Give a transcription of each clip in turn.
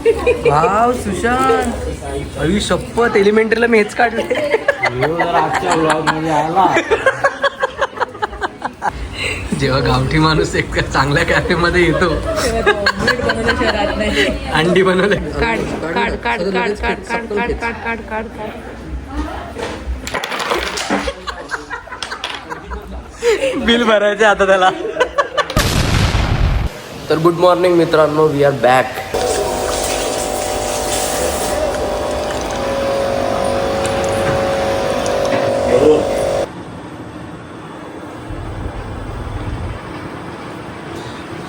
Wow Sushant, अवी शपथ एलिमेंटरीला मी हेच काढले. आजच्या ब्लॉग मध्ये आला. जेव्हा गावठी माणूस एक चांगल्या कॅफे मध्ये येतो अंडी बनवले. काढ काढ काढ काढ काढ काढ काढ काढ काढ काढ काढ. बिल भरायचे आता त्याला. तर गुड मॉर्निंग मित्रांनो, वी आर बॅक.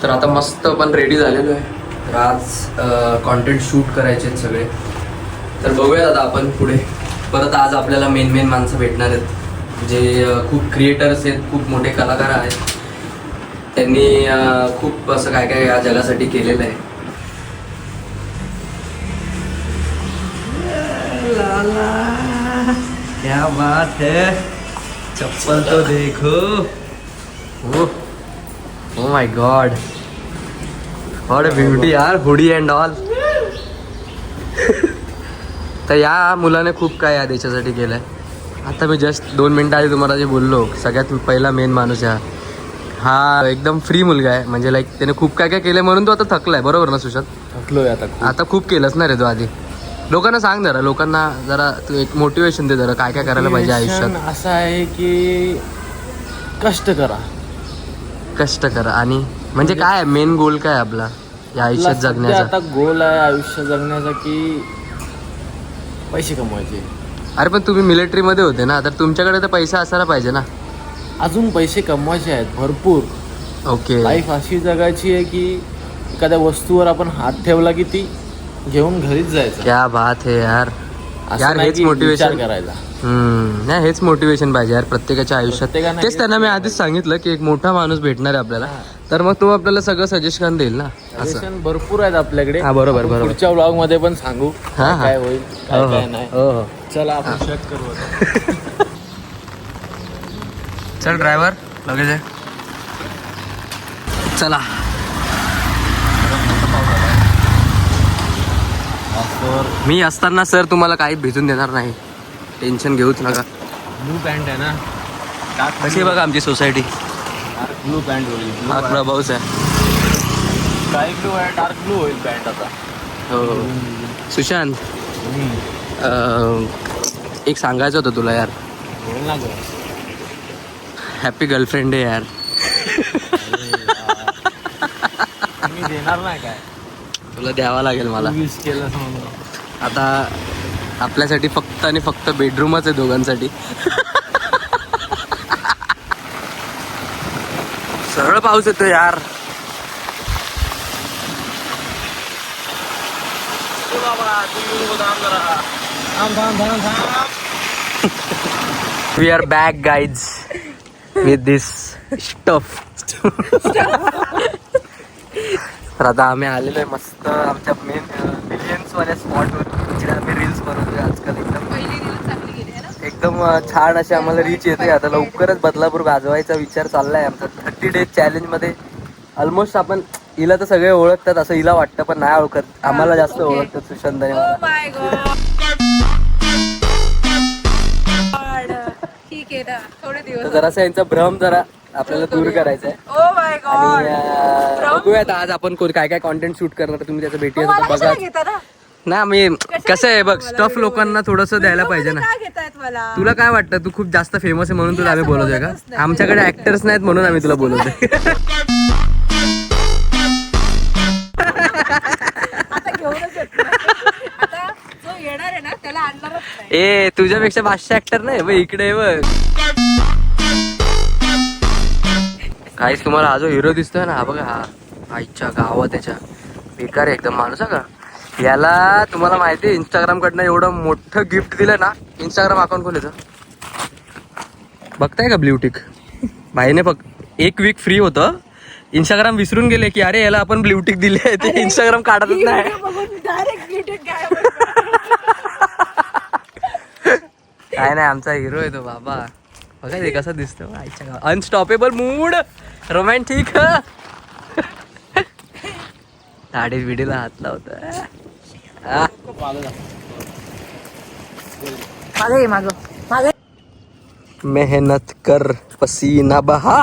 तर आता मस्त पण रेडी झालेलो आहे. तर आज कॉन्टेंट शूट करायचे आहेत सगळे. तर बघूयात आता आपण पुढे. परत आज आपल्याला मेन माणसं भेटणार आहेत जे खूप क्रिएटर्स आहेत, खूप मोठे कलाकार आहेत. त्यांनी खूप असं काय काय या जगासाठी केलेलं आहे. क्या बात है, चप्पल तो देखो. ओ my God, what a beauty यार, हुडी अँड ऑल. तर या मुलाने खूप काय या देशासाठी केलंय. आता मी जस्ट 2 मिनिटं आधी तुम्हाला जे बोललो, सगळ्यात पहिला मेन माणूस हा एकदम फ्री मुलगा आहे. म्हणजे लाईक त्याने खूप काय काय केलंय म्हणून तो आता थकलाय. बरोबर ना सुशांत? थकलोय आता खूप केलंच ना रे तो आधी. लोकांना सांग जरा, लोकांना जरा तू एक मोटिवेशन दे जरा, काय काय करायला पाहिजे आयुष्यात. असं आहे की कष्ट करा. कष्ट करा. आणि म्हणजे काय मेन गोल काय आपला या आयुष्यात जगण्याचा? आता गोल आहे आयुष्य जगण्याचा की पैसे कमवायचे. अरे पण तुम्ही मिलिटरीमध्ये होते ना, तर तुमच्याकडे तर पैसा असायला पाहिजे ना. अजून पैसे कमवायचे आहेत भरपूर. ओके. लाईफ अशी जगायची आहे की एखाद्या वस्तूवर आपण हात ठेवला की ती घेऊन घरीच जायचं. क्या बात है यार. यार हेच मोटिवेशन करायला. नाही हेच मोटिवेशन पाहिजे यार प्रत्येकाच्या आयुष्यात. तेच त्यांना मी आधीच सांगितलं की एक मोठा माणूस भेटणार आहे आपल्याला, तर मग तो आपल्याला सगळं सजेशन देईल ना. असं भरपूर आहेत आपल्याकडे. हा बरोबर आपण बरोबर. पुढच्या व्लॉग मध्ये पण सांगू हा. काय होईल काय काय नाही. हो हो. चला आपण चेक करू आता. चल ड्रायव्हर लगेच आहे. चला. मी असताना सर तुम्हाला काही भिजून देणार नाही, टेन्शन घेऊच नका. ब्लू पॅन्ट आहे ना, कशी बघा आमची सोसायटी. डार्क ब्लू पॅन्ट होईल. हा प्रभावच आहे. स्काय ब्लू आहे, डार्क ब्लू होईल पॅन्ट आता. हो सुशांत, एक सांगायचं होतं तुला यार. बोल ना ग. हॅपी गर्लफ्रेंड आहे यार. मी देणार नाही काय, तुला द्यावा लागेल मला. विश केलं म्हणून. आता आपल्यासाठी फक्त आणि फक्त बेडरूमच आहे दोघांसाठी. सरळ पाऊस येतो यार. We are back guys with this stuff. तर आता आम्ही आलेलो आहे मस्त आमच्या मेन मिलियन्सवाल्या स्पॉटवर, जिथे आम्ही रील्स बनवतोय आजकाल. एकदम छान असे आम्हाला रीच येते. आता लवकरच बदलापूर गाजवायचा विचार चाललाय आमचा. 30 डेज चॅलेंजमध्ये ऑलमोस्ट आपण हिला तर सगळे ओळखतात असं हिला वाटतं, पण नाही ओळखत. आम्हाला जास्त ओळखतात सुशांत आणि मला. तर जरासा यांचा भ्रम जरा आपल्याला दूर करायचा आहे. आणि बघूयात आज आपण काय काय कॉन्टेंट शूट करणार, तुम्ही त्याचं भेटी बघा ना. मी कसं आहे बघ, स्टफ लोकांना थोडंसं द्यायला पाहिजे ना. तुला काय वाटतं, तू खूप जास्त फेमस आहे म्हणून तुला आम्ही बोलवतोय का? आमच्याकडे ऍक्टर्स नाहीत म्हणून आम्ही तुला बोलवतोय. ए तुझ्यापेक्षा 500 ऍक्टर नाही बघ इकडे बघ. काहीच तुम्हाला हा जो हिरो दिसतोय ना, हा बघा, हा आईच्या गावात त्याच्या बेकार आहे एकदम माणूस का. याला तुम्हाला माहिती आहे इंस्टाग्राम कडनं एवढं मोठं गिफ्ट दिलं ना. इंस्टाग्राम अकाउंट खोलायचं बघताय का ब्ल्यूटिक भाईने. फक्त 1 वीक फ्री होतं. इंस्टाग्राम विसरून गेले की अरे याला आपण ब्ल्यूटिक दिले, ते इंस्टाग्राम काढतच नाही. काय नाही, आमचा हिरो आहे तो बाबा. बघा ते कसं दिसतो आईच्या गावात. Unstoppable mood, romantic. दाढी बिडीला हात लावतोय. हा. मागे माग मागे. मेहनत कर पसीना बहा.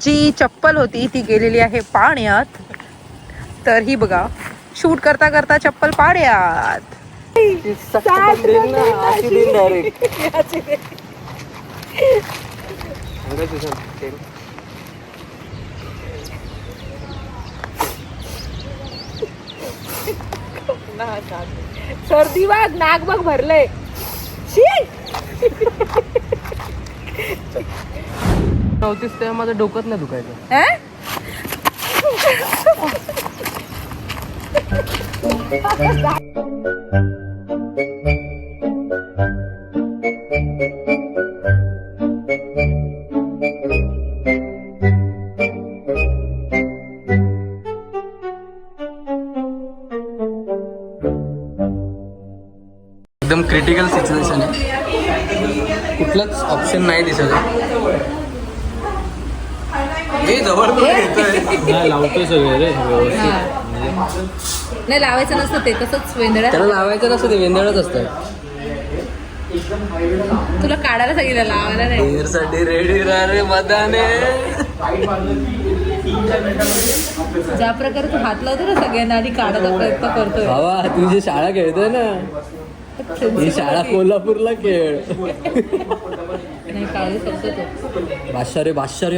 जी चप्पल होती ती गेलेली आहे पाण्यात. तर ही बघा, शूट करता करता चप्पल पाण्यात. सर्दी बघ, नाक बघ भरलंय. नव्हतीस तेव्हा माझं डोकंच नाही दुखायचं. एकदम क्रिटिकल सिच्युएशन आहे. कुठलाच ऑप्शन नाही दिसत आहे. हे जवळ पण येतोय. नाही लावतोय सगळे रे व्यवस्थित. नाही लावायचं नसतं ते, तसंच वेंदळ्या. त्याला लावायचं नसतं, ते वेंदळच असतं. तुला काढायला सांगितलं, लावायला नाही. साठी रेडी राहा रे मदाने. ज्या प्रकारे तू हात लावतो ना सगळ्यांना आणि काढायचा प्रयत्न करतोय. बाबा तुझी शाळा खेळतोय ना, ही शाळा कोल्हापूरला खेळ. नाही काढू शकतो तो. बादशा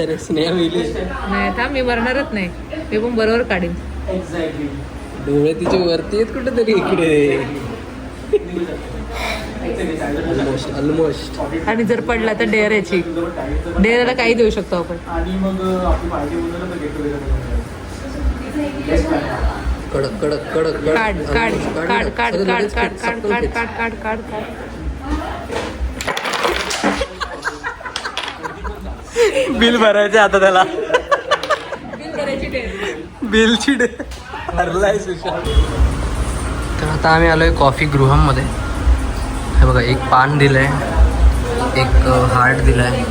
रे स्नेहा मिली. नाही थांब, मी मरणारच नाही. मी पण बरोबर काढीन. डोळे तिचे वरती आहेत कुठेतरी इकडे. ऑलमोस्ट. आणि जर पडला तर डेअराची, डेअराला काही देऊ शकतो आपण. कडक कडक कडक काढ काढ काढ काढ काढ काढ काढ काढ काढ काढ काढ. बिल भरायचे आता त्याला. बिलची डे भरलाय सुशांत. तर आता आम्ही आलोय कॉफी गृहमध्ये. हे बघा, एक पान दिलंय, एक हार्ट दिलाय, एक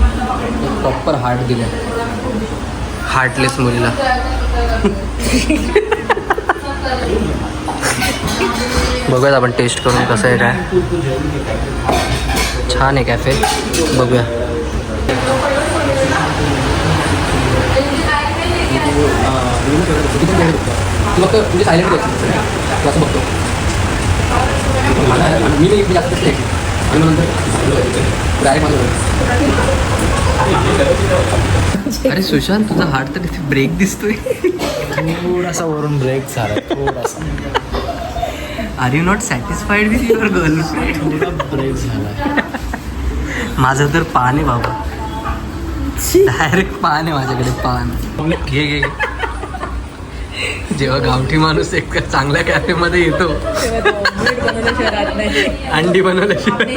प्रॉपर हार्ट दिलाय हार्टलेस मुलीला. बघूयात आपण टेस्ट करून कसं आहे काय. छान आहे कॅफे, बघूया. तू फक्त म्हणजे सायलेंट बघ, असं बघतो मी नाही जास्त आणि मग नंतर डायरेक्ट माझं. अरे सुशांत, तुझा हार्ट तर तिथे ब्रेक दिसतोय. थोडासा वरून ब्रेक झाला थोडासा. Are you not satisfied with your girlfriend? थोडा ब्रेक झाला. माझं तर पान आहे बाबा, डायरेक्ट पान आहे माझ्याकडे, पान. घे घे. जेव्हा गावठी माणूस एक चांगल्या कॅफेमध्ये येतो, अंडी बनवल्याशिवाय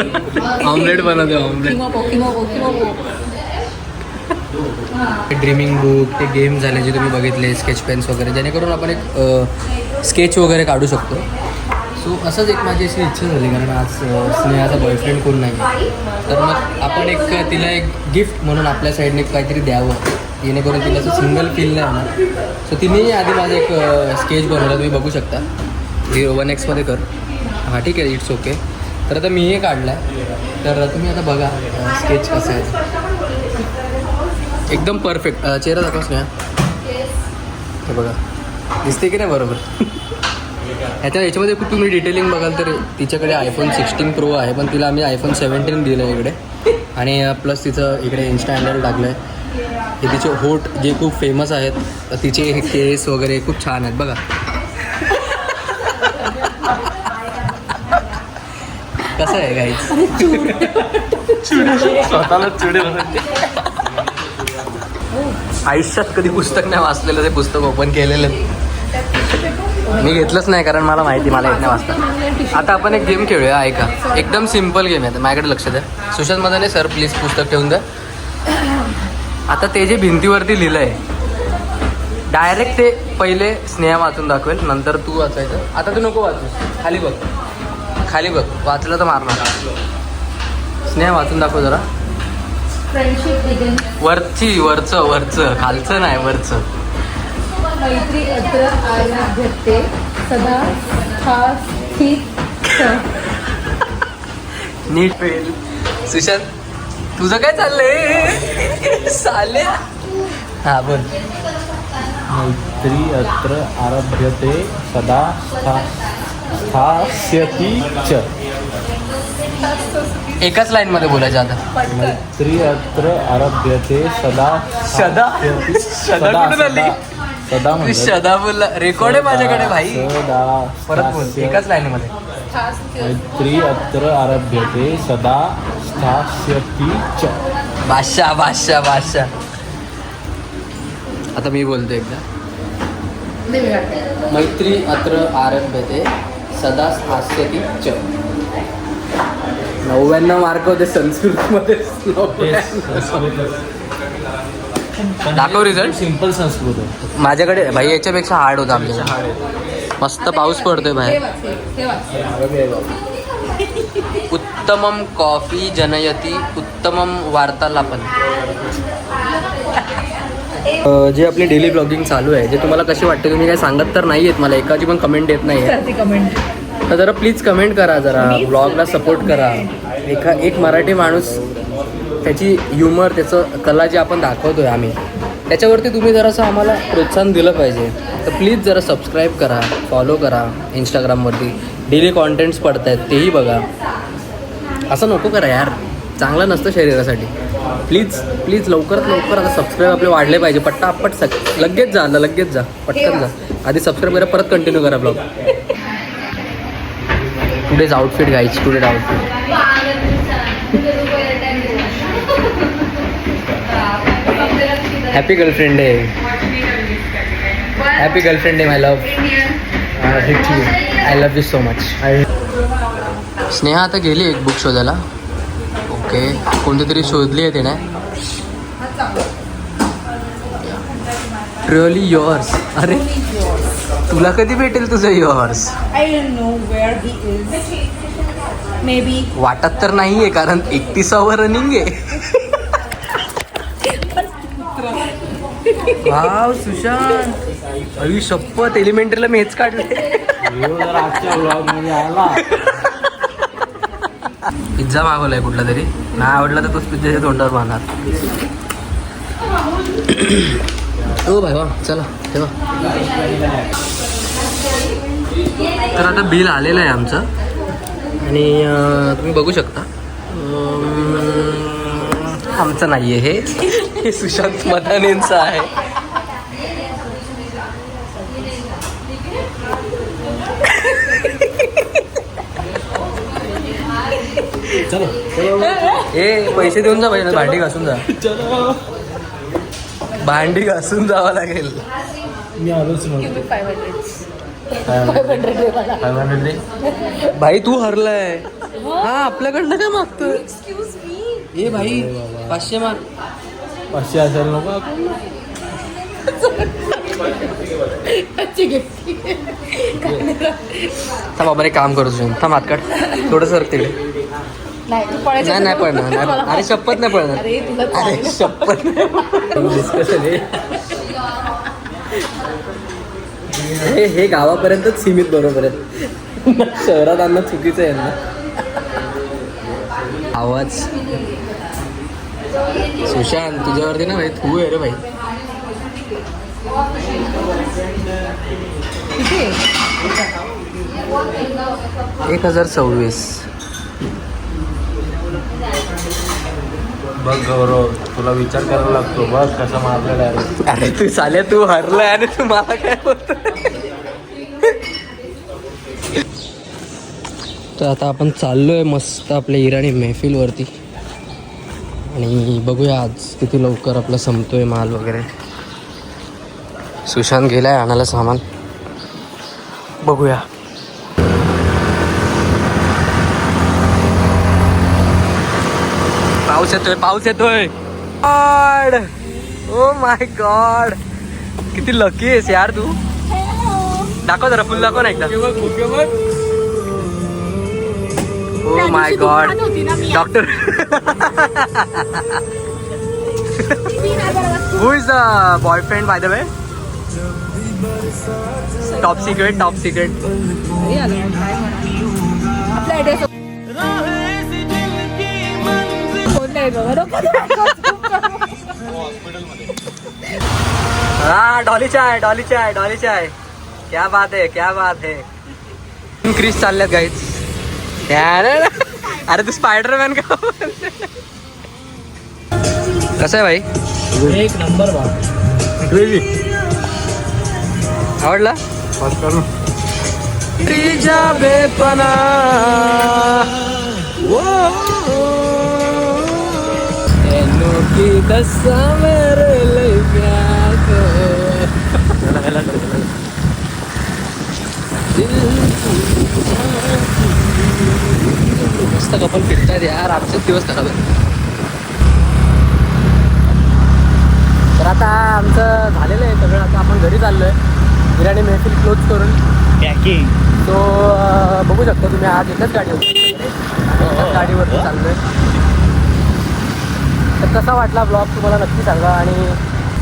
ऑमलेट बनवतो. ऑमलेट, ड्रीमिंग बुक, ते गेम झाले जे तुम्ही बघितले, स्केच पेन्स वगैरे, जेणेकरून आपण एक स्केच वगैरे काढू शकतो. सो असंच एक माझी अशी इच्छा झाली, कारण आज स्नेहाचा बॉयफ्रेंड कोण नाही, तर मग आपण एक तिला एक गिफ्ट म्हणून आपल्या साईडने काहीतरी द्यावं, जेणेकरून तिला असं सिंगल फील नाही होणार. सो तिने आधी माझं एक स्केच बनवलं, तुम्ही बघू शकता. 1x कर. हां ठीक आहे, इट्स ओके. तर आता मी हे काढलं आहे, तर तुम्ही आता बघा स्केच कसं आहे. एकदम परफेक्ट. चेहरा दाखवस ना, हे बघा दिसते की नाही बरोबर. याच्यामध्ये खूप तुम्ही डिटेलिंग बघाल तर तिच्याकडे iPhone 16 Pro आहे, पण तिला आम्ही iPhone 17 दिलं आहे इकडे. आणि प्लस तिचं इकडे इन्स्टा हँडल टाकलं आहे. हे तिचे होठ जे खूप फेमस आहेत, तिचे हे केस वगैरे खूप छान आहेत बघा. कसं आहे गाईज, स्वतःलाच चुडे बनवते. आयुष्यात कधी पुस्तक नाही वाचलेलं, ते पुस्तक ओपन केलेलं मी घेतलंच नाही, कारण मला माहिती मला येत नाही वाचता. आता आपण एक गेम खेळूया, ऐका. एकदम सिम्पल गेम आहे, माझ्याकडे लक्ष द्या. सुशांत मदाने, सर प्लीज पुस्तक ठेवून द्या. आता ते जे भिंतीवरती लिहिलं आहे, डायरेक्ट ते पहिले स्नेहा वाचून दाखवेल, नंतर तू वाचायचं. आता तू नको वाचूस, खाली बघ, खाली बघ, वाचलं तर मारणार. स्नेहा वाचून दाखव जरा. वरचं खालचं नाही, वरचं. मैत्री अत्र आराध्यते सदा स्थित नीट पेल. सुशांत तुझं काय चाललंय साल्या? हा बोल. मैत्री अत्र आरभ्यते सदा स्थास्यति च. एकाच लाईन मध्ये बोलायचं आता. मैत्री अत्र आरभ्यते सदा सदा सदा कुठून आली? सदा तू म्हणतात. सदा बोलला. रेकॉर्ड आहे माझ्याकडे भाई. सदा परत बोल एकाच लाईन मध्ये. मैत्री अत्र आरभ्यते सदा स्थास्यति च. बादशाह बादशाह बादशाह. आता मी बोलतो एकदा. मैत्री अत्र आरभ्यते सदा स्थास्यति च. 99 मार्क होते संस्कृत मध्ये. दाखव रिझल्ट. सिंपल संस्कृत आहे. माझ्याकडे भाई याच्यापेक्षा हार्ड होता आमच्याकडे. मस्त पाऊस पडतोय बाहेर. उत्तमम कॉफी जनयती उत्तमम वार्तालापन. जे आपली डेली ब्लॉगिंग चालू आहे जे तुम्हाला कशी वाटते तुम्ही काय सांगत तर नाही आहेत मला एकाची पण कमेंट येत नाही आहे. कमेंट तर जरा प्लीज कमेंट करा जरा ब्लॉगला सपोर्ट करा. एक मराठी माणूस त्याची ह्युमर त्याचं कला जे आपण दाखवतोय आम्ही त्याच्यावरती तुम्ही जरासं आम्हाला प्रोत्साहन दिलं पाहिजे. तर प्लीज जरा सबस्क्राईब करा फॉलो करा. इंस्टाग्रामवरती डेली कॉन्टेंट्स पडत आहेत तेही बघा. असं नको करा यार चांगलं नसतं शरीरासाठी. प्लीज प्लीज लवकरात लवकर आता सबस्क्राईब आपले वाढले पाहिजे. पट्टापट लगेच जा पटकन जा. आधी सबस्क्राईब करा परत कंटिन्यू करा blog. Today's outfit guys today's outfit. Happy girlfriend day. Happy girlfriend day my love. Hit you. I love you so much. Sneha आता गेली एक बुक शोधायला. ओके कोणती तरी शोधली आहे तिने. Truly yours. अरे तुला कधी भेटेल तुझं yours? I don't know where he is. May be वाटत तर नाहीये कारण 31वर रनिंग आहे. वाव सुशांत अरे शपथ एलिमेंटरीला मी हेच काढले. आजच्या ब्लॉग मध्ये आला. पिझ्झा मागवलाय कुठला तरी. नाही आवडला तर तोच पिझ्झाच्या तोंडावर मारणार. हो भाई वा चला तेव्हा. तर आता बिल आलेलं आहे आमचं आणि तुम्ही बघू शकता. आमचं नाही आहे हे सुशांत मदानेंचं आहे. चलो ए पैसे देऊन जा पाहिजे भांडी घासून जा. भांडी घासून जावं लागेल. मी आलोच नव्हतो. 500 दे. भाई तू हरलाय. हा आपल्याकडनं काय मागतोय? ए भाई 500 मार. 500 असेल नको. थांब बाबा एक काम करू तुझं. थांब हात काढ थोडं सर तिकडे. नाही पडणार. अरे शपथ नाही पडणार. अरे शपथ डिस्कशन हे गावापर्यंतच सीमित बरोबर आहे. शहरात आणणं चुकीचं आहे ना. आवाज सुशांत तुझ्यावरती ना भाई तू आहे रे भाई. किती 1026. बघ गौरव तुला विचार करावा लागतो. बघ कसा मारला डायरेक्ट. अरे तू चाल्या तू हरलाय आणि तू मला काय बोलतोय. तर आता आपण चाललोय मस्त आपल्या इराणी मेहफिलवरती आणि बघूया आज किती लवकर आपला संपतोय माल वगैरे. सुशांत गेलाय आणायला सामान. बघूया. पाऊस येतोय. गॉड ओ माय गॉड किती लकी आहेस यार तू. दाखव जरा फुल दाखव ना एकदा. Oh my god doctor. Who is the boyfriend by the way? Top secret top secret. घरी आलो मग काय म्हणा. आपल्या आयडिया फोन नाही बाबा, नको हा डॉली चाय डॉली चाय डॉली चाय. क्या बात है क्या बात है. क्रिस चालल्यात गाईच. अरे तू स्पायडरमॅन का कसं आहे भाई. एक नंबर बा. आवडला. तुझ्या बेपना की कसा मेरे लिए प्यार मस्त कपल फिरतात यार. आमचेच दिवस खराब आहे. तर आता आमचं झालेलं आहे सगळं. आता आपण घरी चाललोय. बिर्याणी महफिल क्लोज करून पॅकिंग. तो बघू शकता तुम्ही. आज एकच गाडी होती. एकाच गाडीवरती चाललोय. तर कसा वाटला ब्लॉग तुम्हाला नक्की सांगा.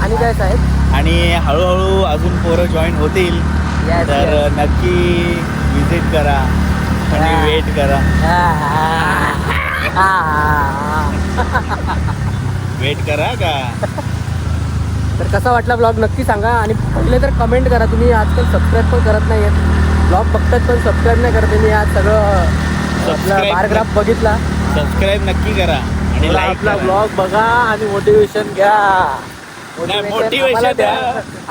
आणि काय साहेब. आणि हळूहळू अजून पोरं जॉईन होतील. Yes, तर yes. नक्की विजिट करा आणि वेट करा. वेट करा का. तर कसा वाटला ब्लॉग नक्की सांगा. आणि पहिले तर कमेंट करा. तुम्ही आजकाल सबस्क्राईब पण करत नाही आहेत. ब्लॉग बघतात पण सबस्क्राईब नाही करत. मी आज सगळं आपला Subscribe बारग्राफ बघितला. सबस्क्राईब नक्की करा आणि लाईक आपला करा. ब्लॉग बघा आणि मोटिवेशन घ्या. motivation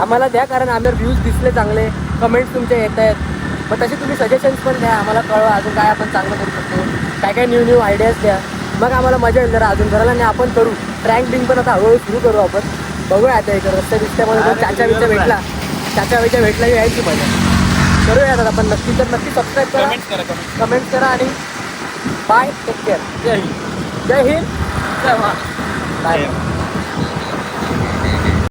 आम्हाला द्या कारण आम्हाला व्ह्यूज दिसले चांगले. कमेंट्स तुमचे येत आहेत. मग तसे तुम्ही सजेशन्स पण द्या. आम्हाला कळवा अजून काय आपण चांगलं करू शकतो. काय न्यू आयडियाज द्या. मग आम्हाला मजा येईल जरा अजून करायला. आणि आपण करू ट्रँक बिंग पण आता हळूहळू सुरू करू आपण. बघूया आता इकडे रस्त्या बिस्त्यामध्ये जर चाचा बिचा भेटला. यायची मजा करूया आता आपण नक्की. तर नक्की सबस्क्राईब करा. कमेंट्स करा आणि बाय. Take care. जय हिंद. जय हिंद. जय महाराष्ट्र. बाय.